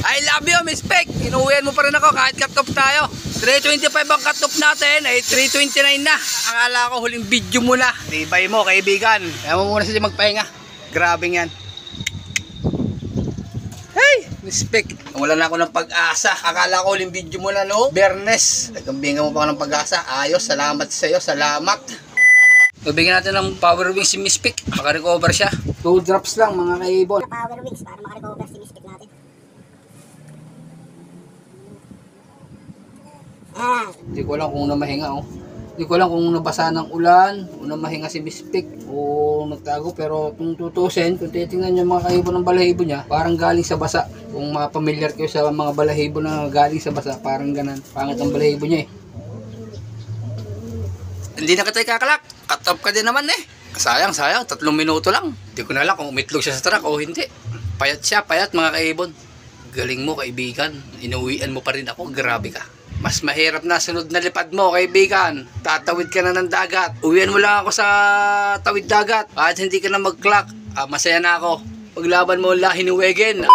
I love you, Miss Peck. Inuwihan mo pa rin ako kahit cut-off tayo. 325 ang cut-off natin ay 329 na. Akala ko huling video mo na. Tibay mo, kaibigan. Kaya mo muna siya magpahinga. Grabe yan. Hey, Miss Peck. Wala na ako ng pag-asa. Akala ko huling video mo na, no? Bernes. Nagkambingan mo pa ng pag-asa. Ayos, salamat sa iyo. Salamat. Bibigyan natin ng power wings si Miss Peck. Maka-recover siya. 2 drops lang mga kaibon. Power wings para maka-recover si Miss Peck natin. Hindi ko alam kung namahinga, oh. Hindi ko alam kung nabasa ng ulan, kung namahinga si Miss Peck o nagtago. Pero kung tutusin, kung titingnan nyo mga kaibon ng balahibo niya, parang galing sa basa. Kung mapamilyar kayo sa mga balahibo na galing sa basa, parang ganan. Pangit ang balahibo niya eh. Hindi na kita ikakalak. Cut off ka din naman eh. Sayang, 3 minuto lang. Hindi ko na alam kung umitlog siya sa truck o hindi. Payat siya, payat mga kaibon. Galing mo kaibigan. Inuwian mo pa rin ako. Grabe ka. Mas mahirap na sunod na lipad mo kaibigan. Tatawid ka na ng dagat. Uwian mo lang ako sa tawid dagat. At hindi ka na mag-clock. Masaya na ako. Paglaban mo lang hinuwegin.